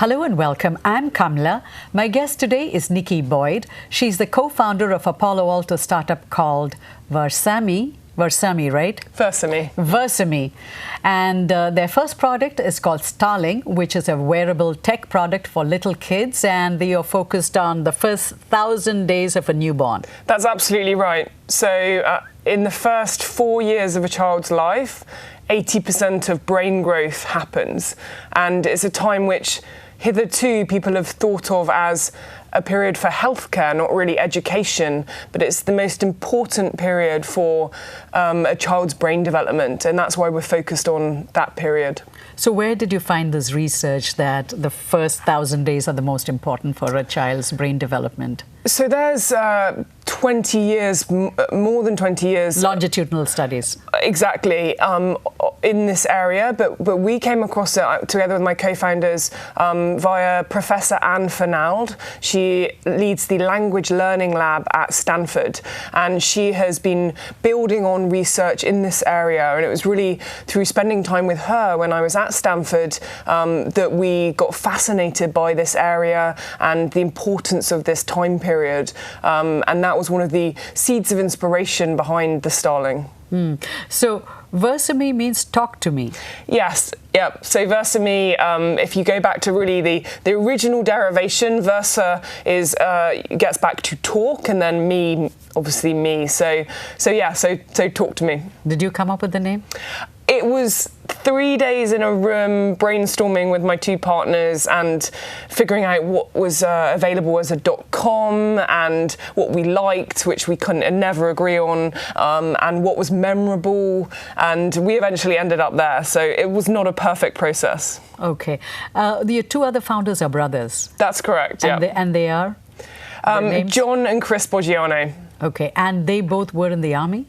Hello and welcome. I'm Kamla. My guest today is Nickui Boyd. She's the co-founder of a Palo Alto startup called VersaMe. VersaMe, right? VersaMe. VersaMe. And their first product is called Starling, which is a wearable tech product for little kids. And they are focused on the first 1,000 days of a newborn. That's absolutely right. So in the first 4 years of a child's life, 80% of brain growth happens. And it's a time which hitherto people have thought of as a period for healthcare, not really education, but it's the most important period for a child's brain development, and that's why we're focused on that period. So where did you find this research that the first 1,000 days are the most important for a child's brain development? So there's 20 years, more than 20 years. Longitudinal studies. Exactly, in this area, but we came across it together with my co-founders via Professor Anne Fernald. She leads the language learning lab at Stanford, and she has been building on research in this area, and it was really through spending time with her when I was at Stanford that we got fascinated by this area and the importance of this time period, and that was one of the seeds of inspiration behind the Starling. So VersaMe means talk to me. Yes, yep. So VersaMe, if you go back to really the original derivation, Versa is gets back to talk, and then me, obviously me. So talk to me. Did you come up with the name? It was 3 days in a room brainstorming with my two partners and figuring out what was available as a .com and what we liked, which we couldn't never agree on, and what was memorable, and we eventually ended up there. So it was not a perfect process. Okay. The two other founders are brothers. That's correct, yeah. And they are? John and Chris Borgiano. Okay, and they both were in the army?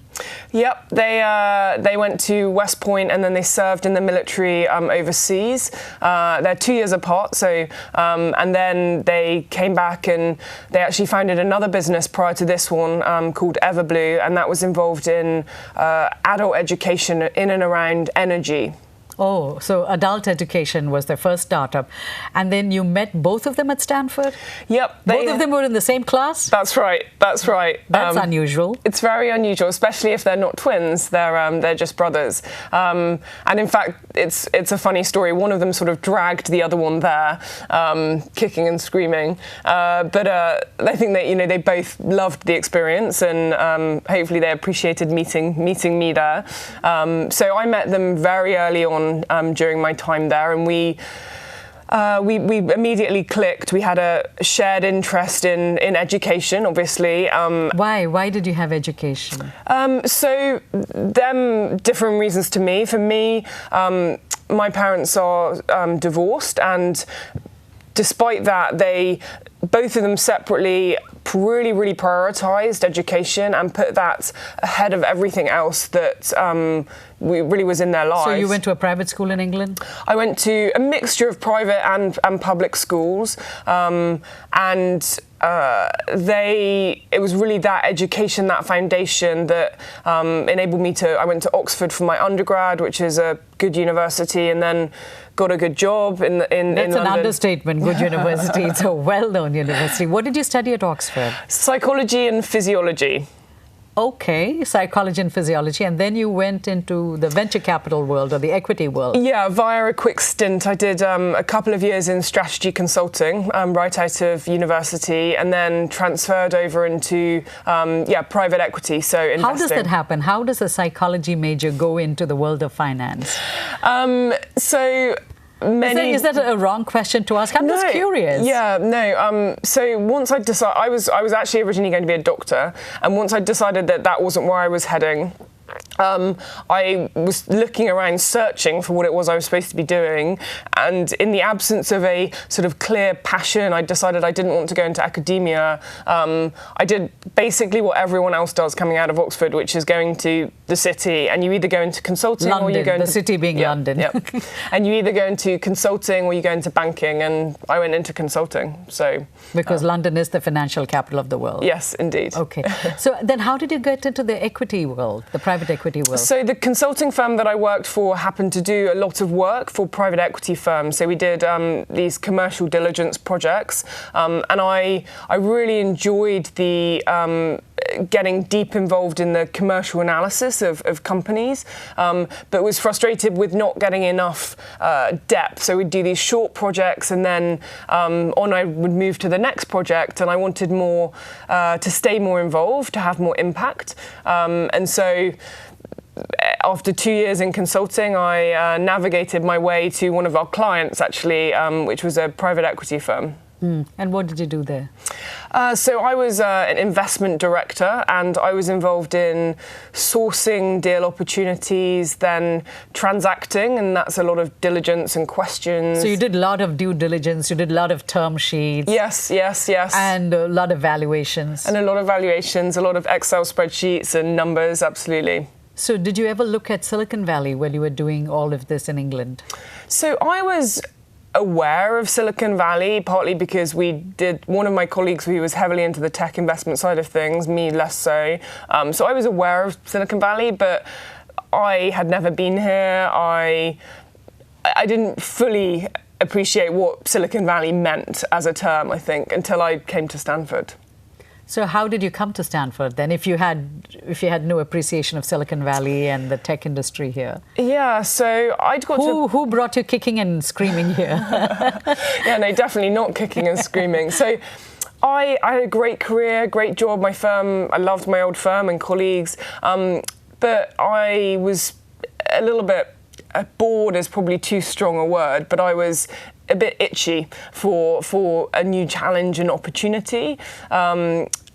Yep, they went to West Point and then they served in the military overseas. They're 2 years apart, so and then they came back and they actually founded another business prior to this one called Everblue, and that was involved in adult education in and around energy. Oh, so adult education was their first startup. And then you met both of them at Stanford? Yep. Both of them were in the same class? That's right. That's right. That's unusual. It's very unusual, especially if they're not twins. They're just brothers. And in fact, it's a funny story. One of them sort of dragged the other one there, kicking and screaming. But I think that they both loved the experience, and hopefully they appreciated meeting me there. So I met them very early on. During my time there, and we immediately clicked. We had a shared interest in education, obviously. Why did you have education? So them different reasons to me. For me, my parents are divorced, and despite that, both of them separately really prioritized education and put that ahead of everything else that really was in their lives. So you went to a private school in England? I went to a mixture of private and public schools, and it was really that education, that foundation that enabled me I went to Oxford for my undergrad, which is a good university, and then got a good job in London. That's an understatement, good university. It's a well-known university. What did you study at Oxford? Psychology and physiology. Okay, psychology and physiology, and then you went into the venture capital world or the equity world. Yeah, via a quick stint. I did a couple of years in strategy consulting right out of university, and then transferred over into private equity, so investing. How does that happen? How does a psychology major go into the world of finance? Is that a wrong question to ask? I'm just curious. Yeah, no. So once I decided, I was actually originally going to be a doctor, and once I decided that wasn't where I was heading, I was looking around searching for what it was I was supposed to be doing, and in the absence of a sort of clear passion, I decided I didn't want to go into academia. I did basically what everyone else does coming out of Oxford, which is going to the city, and you either go into consulting London, or you go into... the city being London. Yeah. And you either go into consulting or you go into banking, and I went into consulting. So because London is the financial capital of the world. Yes, indeed. Okay. So then how did you get into the equity world, the private private equity will? So the consulting firm that I worked for happened to do a lot of work for private equity firms. So we did these commercial diligence projects, and I really enjoyed the getting deep involved in the commercial analysis of companies, but was frustrated with not getting enough depth. So we'd do these short projects, and then on I would move to the next project, and I wanted more to stay more involved, to have more impact. And so after 2 years in consulting, I navigated my way to one of our clients, actually, which was a private equity firm. And what did you do there? So I was an investment director, and I was involved in sourcing deal opportunities, then transacting, and that's a lot of diligence and questions. So you did a lot of due diligence, you did a lot of term sheets. Yes. And a lot of valuations. And a lot of valuations, a lot of Excel spreadsheets and numbers, absolutely. So did you ever look at Silicon Valley when you were doing all of this in England? So I was aware of Silicon Valley, partly because one of my colleagues who was heavily into the tech investment side of things, me less so. So I was aware of Silicon Valley, but I had never been here. I didn't fully appreciate what Silicon Valley meant as a term, I think, until I came to Stanford. So how did you come to Stanford then, if you had no appreciation of Silicon Valley and the tech industry here? Yeah, so I'd got Who brought you kicking and screaming here? Yeah, no, definitely not kicking and screaming. So I had a great career, great job, my firm. I loved my old firm and colleagues, but I was a little bit bored is probably too strong a word, but I was a bit itchy for a new challenge and opportunity.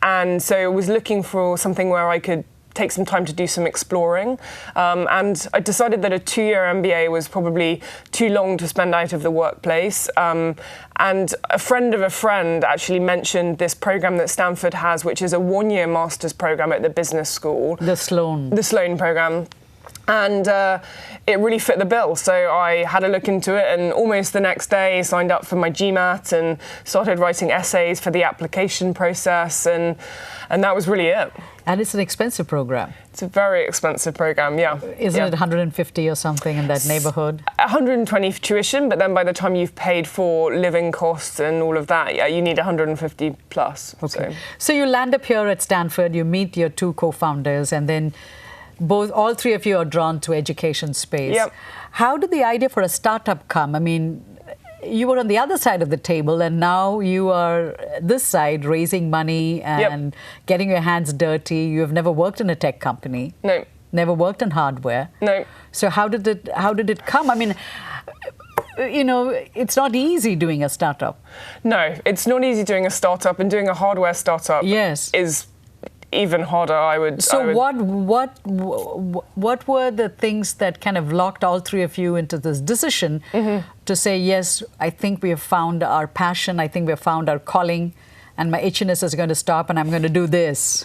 And so I was looking for something where I could take some time to do some exploring. And I decided that a 2-year MBA was probably too long to spend out of the workplace. And a friend of a friend actually mentioned this program that Stanford has, which is a 1-year master's program at the business school. The Sloan program. And it really fit the bill. So I had a look into it, and almost the next day signed up for my GMAT and started writing essays for the application process, and that was really it. And it's an expensive program. It's a very expensive program, yeah. Isn't it 150 or something in that neighborhood? 120 for tuition, but then by the time you've paid for living costs and all of that, yeah, you need 150 plus. Okay. So you land up here at Stanford, you meet your two co-founders, and then all three of you are drawn to education space. Yep. How did the idea for a startup come? I mean, you were on the other side of the table, and now you are this side, raising money and getting your hands dirty. You have never worked in a tech company. No. Never worked in hardware. No. So how did it come? I mean, you know, it's not easy doing a startup. No, it's not easy doing a startup, and doing a hardware startup is even harder, I would. So what were the things that kind of locked all three of you into this decision to say, yes, I think we have found our passion, I think we have found our calling, and my itchiness is going to stop, and I'm going to do this?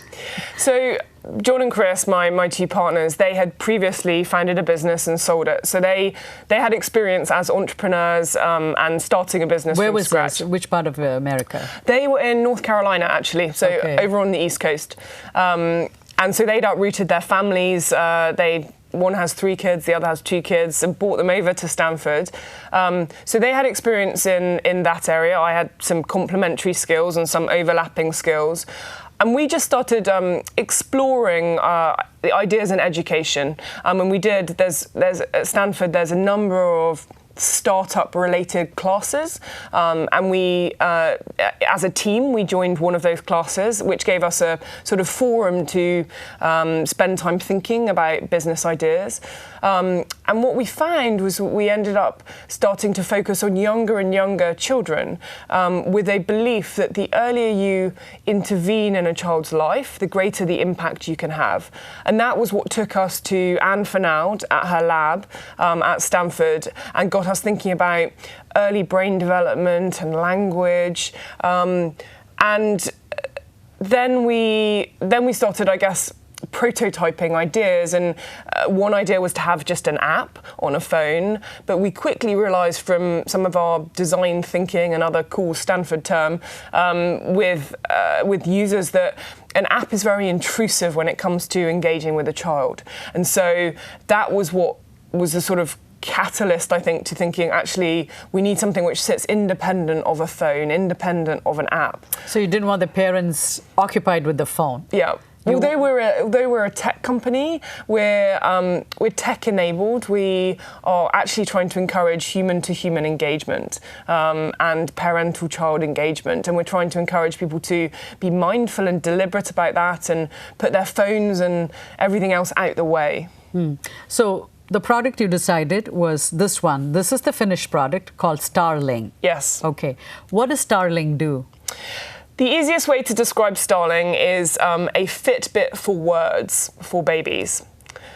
So John and Chris, my two partners, they had previously founded a business and sold it. So they had experience as entrepreneurs and starting a business Where from was scratch. this? Which part of America? They were in North Carolina, actually, so over on the East Coast. And so they'd uprooted their families. One has 3 kids, the other has 2 kids, and brought them over to Stanford. So they had experience in that area. I had some complementary skills and some overlapping skills. And we just started exploring the ideas in education. And we did, at Stanford, there's a number of startup-related classes, and we, as a team, we joined one of those classes, which gave us a sort of forum to spend time thinking about business ideas. And what we found was we ended up starting to focus on younger and younger children, with a belief that the earlier you intervene in a child's life, the greater the impact you can have. And that was what took us to Anne Fernald at her lab at Stanford, and got us thinking about early brain development and language. And then we started, I guess, prototyping ideas, and one idea was to have just an app on a phone, but we quickly realized from some of our design thinking and other cool Stanford term with users that an app is very intrusive when it comes to engaging with a child. And so that was what was the sort of catalyst, I think, to thinking actually we need something which sits independent of a phone, independent of an app. So you didn't want the parents occupied with the phone? Yeah. Although we're a tech company, we're tech-enabled. We are actually trying to encourage human-to-human engagement and parental-child engagement, and we're trying to encourage people to be mindful and deliberate about that and put their phones and everything else out the way. So the product you decided was this one. This is the finished product called Starling. Yes. Okay. What does Starling do? The easiest way to describe Starling is a Fitbit for words for babies.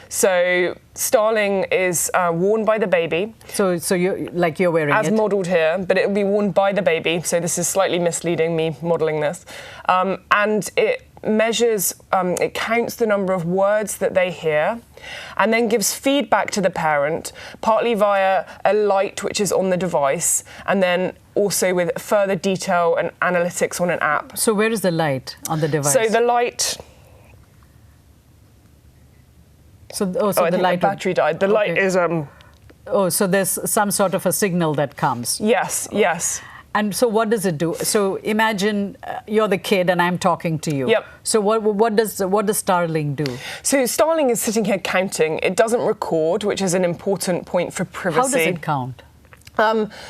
So Starling is worn by the baby. So you're wearing it? As modelled here, but it will be worn by the baby. So this is slightly misleading, me modelling this. And it measures, it counts the number of words that they hear and then gives feedback to the parent, partly via a light which is on the device, and then also with further detail and analytics on an app. So where is the light on the device? So the light... the light... the battery died. The light is... so there's some sort of a signal that comes? Yes, yes. And so what does it do? So imagine you're the kid and I'm talking to you. Yep. So what does Starling do? So Starling is sitting here counting. It doesn't record, which is an important point for privacy. How does it count?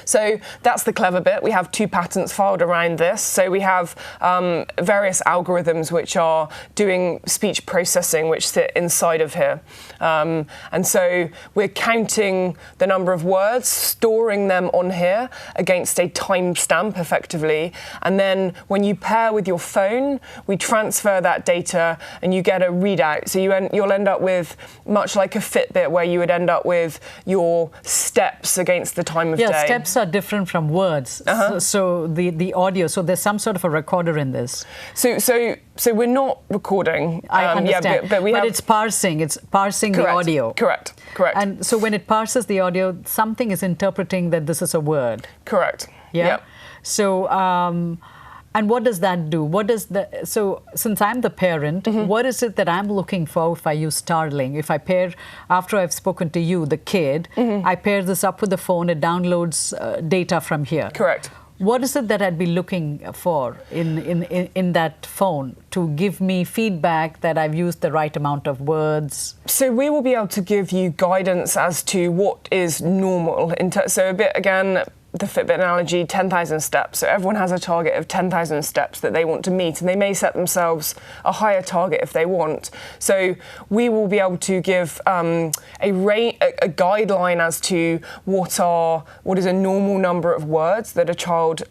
So that's the clever bit. We have 2 patents filed around this. So we have various algorithms which are doing speech processing, which sit inside of here. And so we're counting the number of words, storing them on here against a timestamp, effectively. And then when you pair with your phone, we transfer that data and you get a readout. So you'll end up with, much like a Fitbit, where you would end up with your steps against the time of day. Yeah, steps are different from words. So the audio, so there's some sort of a recorder in this. So we're not recording. I understand. Yeah, but it's parsing. It's parsing the audio. Correct. And so when it parses the audio, something is interpreting that this is a word. Correct. Yeah. Yep. So and what does that do? So since I'm the parent, what is it that I'm looking for if I use Starling? If I pair, after I've spoken to you, the kid, I pair this up with the phone, it downloads data from here. Correct. What is it that I'd be looking for in that phone to give me feedback that I've used the right amount of words? So we will be able to give you guidance as to what is normal. So a bit, again, the Fitbit analogy, 10,000 steps. So everyone has a target of 10,000 steps that they want to meet, and they may set themselves a higher target if they want. So we will be able to give a guideline as to what is a normal number of words that a child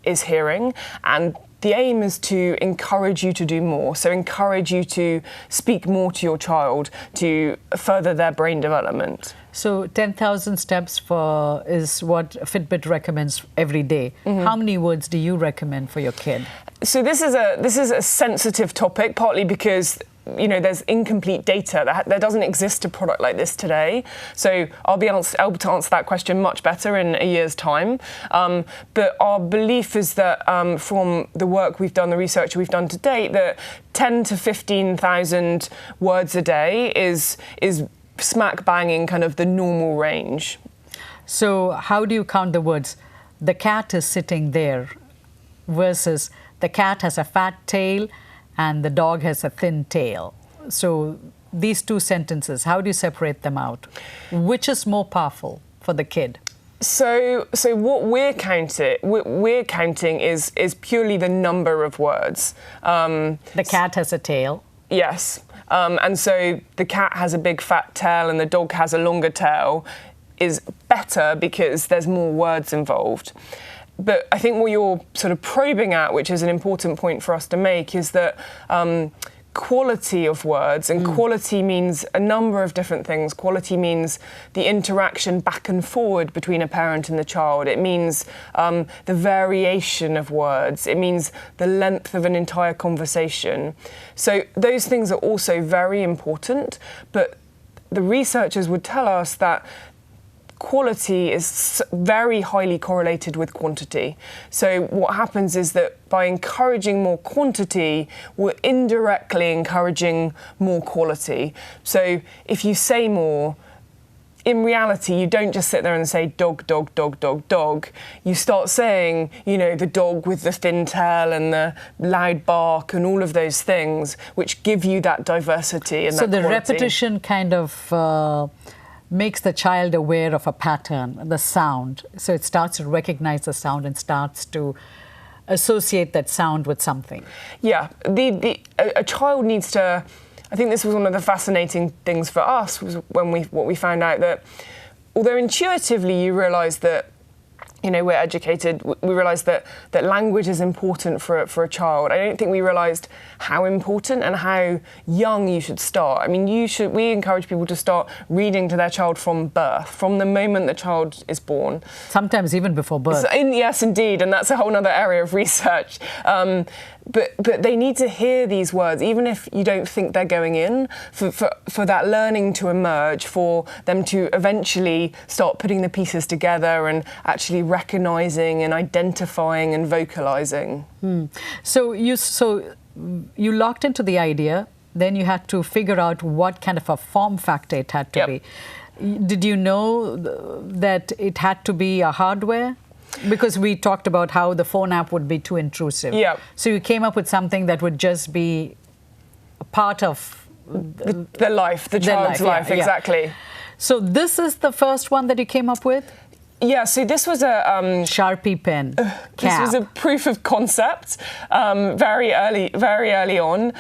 is hearing, and the aim is to encourage you to do more. So encourage you to speak more to your child to further their brain development. So 10,000 steps is what Fitbit recommends every day. How many words do you recommend for your kid? So this is a sensitive topic, partly because there's incomplete data. There doesn't exist a product like this today. So I'll be able to answer that question much better in a year's time. But our belief is that from the work we've done, the research we've done to date, that 10 to 15,000 words a day is smack banging kind of the normal range. So how do you count the words? The cat is sitting there versus the cat has a fat tail and the dog has a thin tail. So these 2 sentences, how do you separate them out? Which is more powerful for the kid? So what we're counting is purely the number of words. The cat has a tail. Yes. And so the cat has a big fat tail and the dog has a longer tail is better because there's more words involved. But I think what you're sort of probing at, which is an important point for us to make, is that quality of words, and quality means a number of different things. Quality means the interaction back and forward between a parent and the child. It means the variation of words. It means the length of an entire conversation. So those things are also very important, but the researchers would tell us that quality is very highly correlated with quantity. So what happens is that by encouraging more quantity, we're indirectly encouraging more quality. So if you say more, in reality, you don't just sit there and say dog, dog, dog, dog, dog. You start saying, you know, the dog with the thin tail and the loud bark and all of those things, which give you that diversity and that quality. So the repetition kind of makes the child aware of a pattern, the sound. So it starts to recognize the sound and starts to associate that sound with something. Yeah, a child needs to. I think this was one of the fascinating things for us was when we found out that although intuitively you realise that, you know, we're educated, we realised that language is important for a child. I don't think we realised how important and how young you should start. I mean, we encourage people to start reading to their child from birth, from the moment the child is born. Sometimes even before birth. Yes, indeed, and that's a whole other area of research. But they need to hear these words, even if you don't think they're going in, for that learning to emerge, for them to eventually start putting the pieces together and actually recognising and identifying and vocalising. So you locked into the idea, then you had to figure out what kind of a form factor it had to be. Did you know that it had to be a hardware? Because we talked about how the phone app would be too intrusive. Yeah. So you came up with something that would just be a part of the life, the child's life, exactly. Yeah. So this is the first one that you came up with? Yeah, so this was a Sharpie pen cap. This was a proof of concept very early on.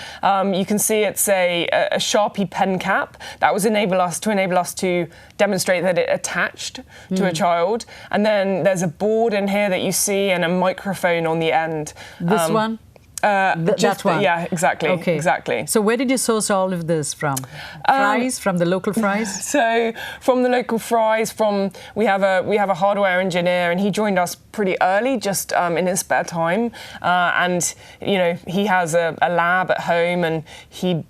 You can see it's a Sharpie pen cap that was enable us to demonstrate that it attached to a child. And then there's a board in here that you see and a microphone on the end. This one? That one? Yeah, exactly. Okay. Exactly. So where did you source all of this from? Fries? From the local fries? So from the local fries, we have a hardware engineer, and he joined us pretty early, just in his spare time. And you know, he has a lab at home, and he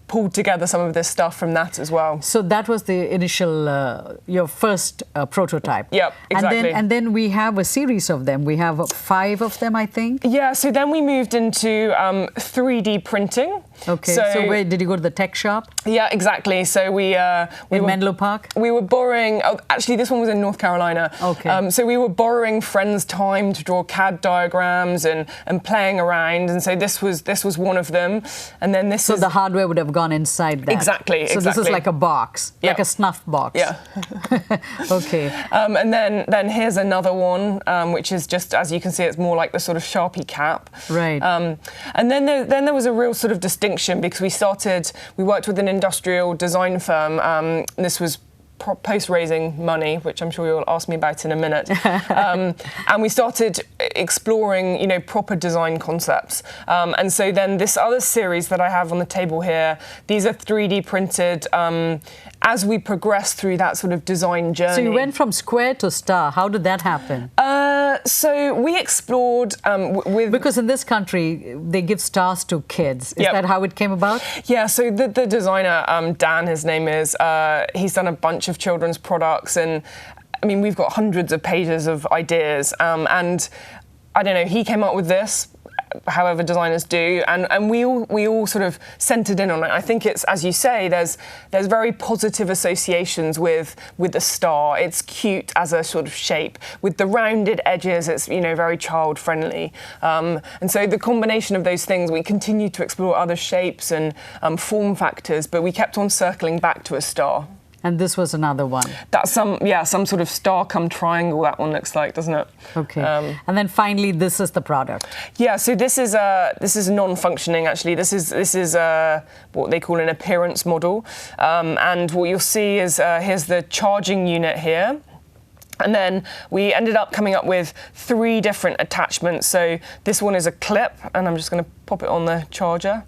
pulled together some of this stuff from that as well. So that was the initial, your first prototype. Yep, exactly. And then we have a series of them. We have 5 of them, I think. Yeah, so then we moved into 3D printing. Okay, so where did you go to the tech shop? Yeah, exactly. So we in Menlo Park? We were borrowing, actually this one was in North Carolina. Okay. So we were borrowing friends' time to draw CAD diagrams and playing around, and so this was one of them. And then this So the hardware would have gone inside that. Exactly. So this is like a box, like a snuff box. Yeah. Okay. And then here's another one, which is just, as you can see, it's more like the sort of Sharpie cap. Right. And then there was a real sort of distinction because we worked with an industrial design firm. This was post-raising money, which I'm sure you'll ask me about in a minute. And we started exploring, you know, proper design concepts. And so then this other series that I have on the table here, these are 3D printed as we progress through that sort of design journey. So you went from square to star. How did that happen? So we explored with... Because in this country, they give stars to kids. Is that how it came about? Yeah, so the designer, Dan, his name is, he's done a bunch of children's products, and I mean, we've got hundreds of pages of ideas, and I don't know, he came up with this, however designers do, and we all sort of centered in on it. I think it's, as you say, there's very positive associations with the star. It's cute as a sort of shape. With the rounded edges, it's, you know, very child friendly. And so the combination of those things, we continued to explore other shapes and form factors, but we kept on circling back to a star. And this was another one. That's some sort of star come triangle, that one looks like, doesn't it? Okay. And then finally, this is the product. Yeah, so this is non-functioning, actually. This is what they call an appearance model. And what you'll see is here's the charging unit here. And then we ended up coming up with 3 different attachments. So this one is a clip, and I'm just going to pop it on the charger.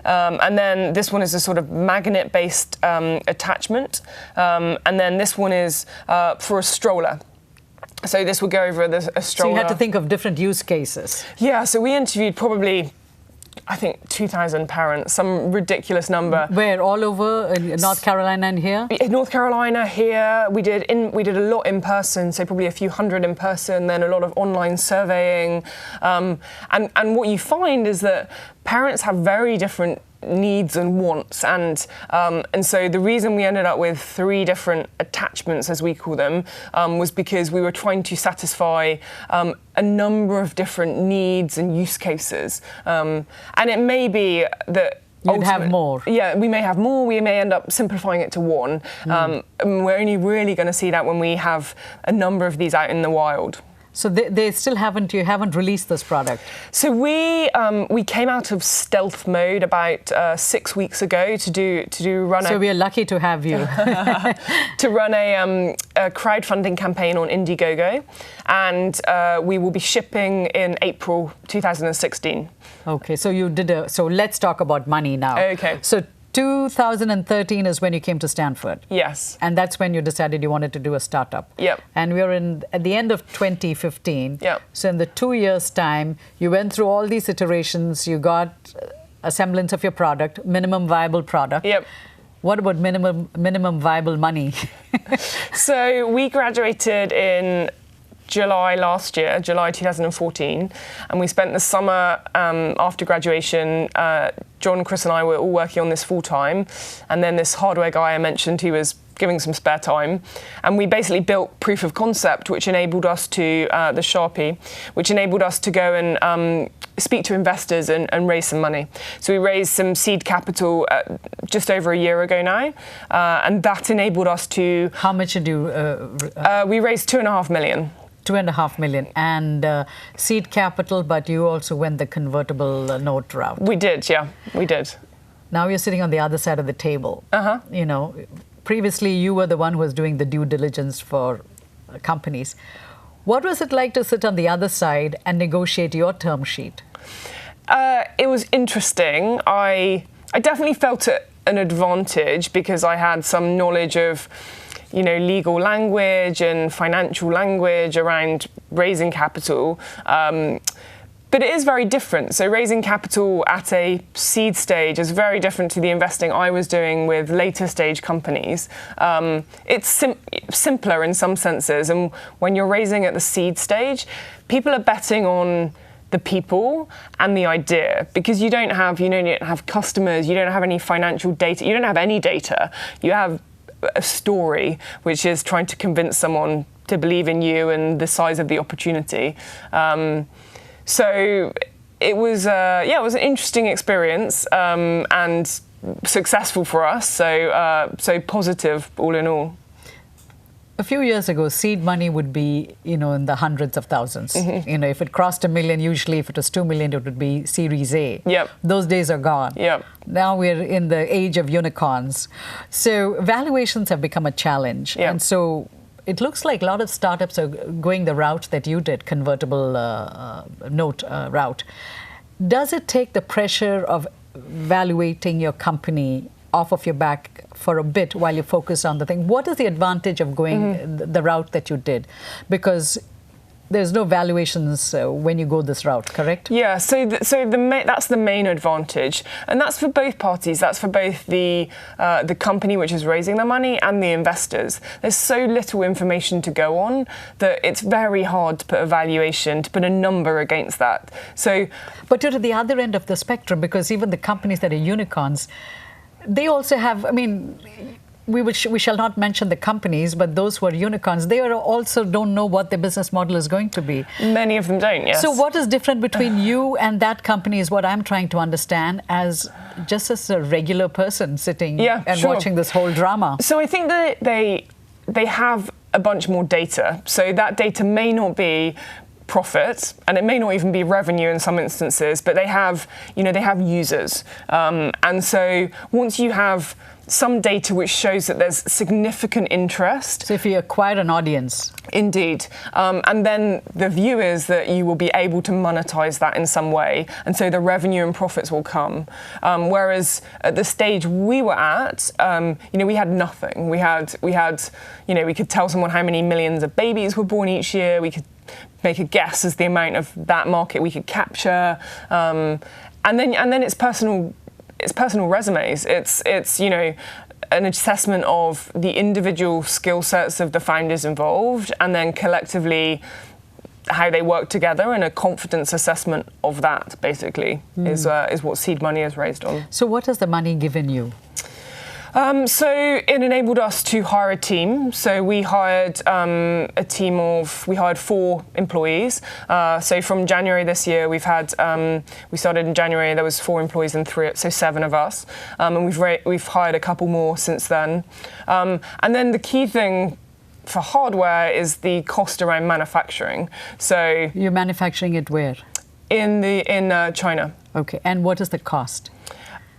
And then this one is a sort of magnet-based attachment. And then this one is for a stroller. So this would go over a stroller. So you had to think of different use cases. Yeah, so we interviewed probably, I think, 2,000 parents, some ridiculous number. Where, all over North Carolina and here? In North Carolina, here. We did a lot in person, so probably a few hundred in person, then a lot of online surveying. And what you find is that parents have very different needs and wants, and so the reason we ended up with 3 different attachments, as we call them, was because we were trying to satisfy a number of different needs and use cases, and it may be that you'd have more. Yeah, we may have more. We may end up simplifying it to one. And we're only really going to see that when we have a number of these out in the wild. So you haven't released this product? So we came out of stealth mode about 6 weeks ago to run So we are lucky to have you. to run a crowdfunding campaign on Indiegogo, and we will be shipping in April 2016. Okay, so so let's talk about money now. Okay. So 2013 is when you came to Stanford. Yes. And that's when you decided you wanted to do a startup. Yep. And we are at the end of 2015. Yep. So in the 2 years' time, you went through all these iterations, you got a semblance of your product, minimum viable product. Yep. What about minimum viable money? So we graduated in July last year, July 2014, and we spent the summer after graduation. John, Chris and I were all working on this full time, and then this hardware guy I mentioned, he was giving some spare time, and we basically built proof of concept, which enabled us to, the Sharpie, which enabled us to go and speak to investors and raise some money. So we raised some seed capital just over a year ago now, and that enabled us to... How much did you... we raised $2.5 million. 2.5 million, and seed capital, but you also went the convertible note route. We did, yeah, we did. Now you're sitting on the other side of the table. You know, previously you were the one who was doing the due diligence for companies. What was it like to sit on the other side and negotiate your term sheet? It was interesting. I definitely felt an advantage because I had some knowledge of, you know, legal language and financial language around raising capital. But it is very different. So raising capital at a seed stage is very different to the investing I was doing with later stage companies. It's simpler in some senses. And when you're raising at the seed stage, people are betting on the people and the idea, because you don't have customers, you don't have any financial data, you don't have any data. You have a story, which is trying to convince someone to believe in you and the size of the opportunity. So it was, it was an interesting experience and successful for us. So positive all in all. A few years ago, seed money would be, in the hundreds of thousands. If it crossed $1 million, usually if it was $2 million, it would be Series A. Yep. Those days are gone. Yep. Now we're in the age of unicorns. So valuations have become a challenge. Yep. And so it looks like a lot of startups are going the route that you did, convertible note route. Does it take the pressure of valuating your company off of your back for a bit while you focus on the thing? What is the advantage of going the route that you did? Because there's no valuations when you go this route, correct? Yeah, that's the main advantage, and that's for both parties. That's for both the company which is raising the money and the investors. There's so little information to go on that it's very hard to put a valuation, to put a number against that. But you're at the other end of the spectrum, because even the companies that are unicorns, they also have, we shall not mention the companies, but those who are unicorns, they also don't know what their business model is going to be. Many of them don't, yes. So what is different between you and that company is what I'm trying to understand as a regular person sitting and watching this whole drama. So I think that they have a bunch more data. So that data may not be profit, and it may not even be revenue in some instances, but they have, they have users. And so once you have some data which shows that there's significant interest. So if you acquire an audience. Indeed. And then the view is that you will be able to monetize that in some way. And so the revenue and profits will come. Whereas at the stage we were at, we had nothing. We could tell someone how many millions of babies were born each year. We could make a guess as the amount of that market we could capture. And then it's personal resumes. It's an assessment of the individual skill sets of the founders involved, and then collectively how they work together, and a confidence assessment of that basically is what seed money is raised on. So what has the money given you? So it enabled us to hire a team. So we hired we hired 4 employees. So from January this year, we started in January, there was 4 employees and 7 of us. And we've hired a couple more since then. And then the key thing for hardware is the cost around manufacturing. So you're manufacturing it where? In China. Okay, and what is the cost?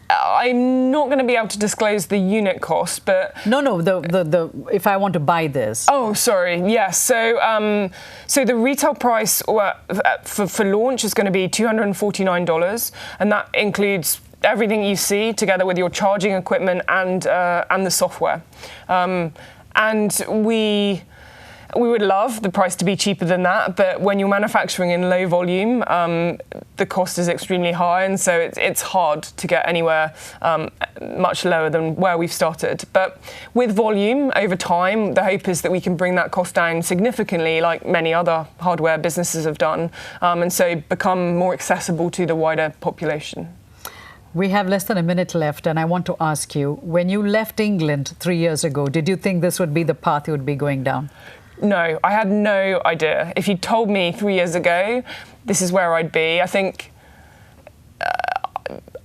I'm not going to be able to disclose the unit cost, but no, the if I want to buy this. Oh, sorry. Yes. So the retail price for launch is going to be $249, and that includes everything you see together with your charging equipment and the software. And we would love the price to be cheaper than that, but when you're manufacturing in low volume, the cost is extremely high, and so it's hard to get anywhere much lower than where we've started. But with volume over time, the hope is that we can bring that cost down significantly, like many other hardware businesses have done, and so become more accessible to the wider population. We have less than a minute left, and I want to ask you, when you left England 3 years ago, did you think this would be the path you would be going down? No, I had no idea. If you told me 3 years ago, this is where I'd be, I think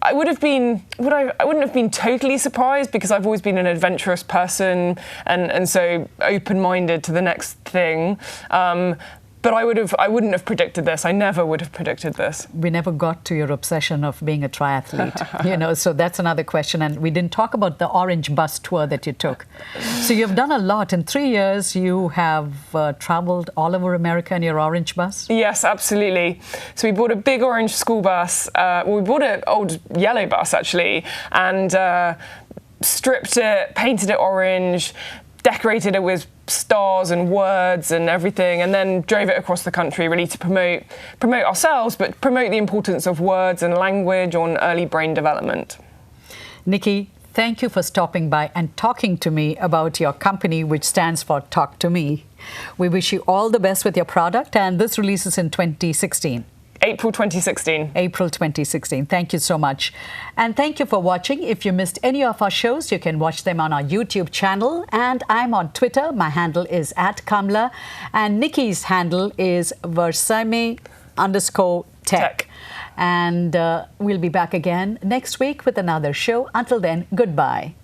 I wouldn't have been totally surprised, because I've always been an adventurous person and so open-minded to the next thing. But I wouldn't have predicted this. I never would have predicted this. We never got to your obsession of being a triathlete, so that's another question. And we didn't talk about the orange bus tour that you took. So you've done a lot. In 3 years, you have traveled all over America in your orange bus? Yes, absolutely. So we bought a big orange school bus. We bought an old yellow bus, actually, and stripped it, painted it orange, decorated it with stars and words and everything, and then drove it across the country really to promote ourselves, but promote the importance of words and language on early brain development. Nicki, thank you for stopping by and talking to me about your company, which stands for Talk to Me. We wish you all the best with your product, and this releases in 2016. April 2016. April 2016. Thank you so much. And thank you for watching. If you missed any of our shows, you can watch them on our YouTube channel. And I'm on Twitter. My handle is @Kamla. And Nicki's handle is VersaMe_tech. And we'll be back again next week with another show. Until then, goodbye.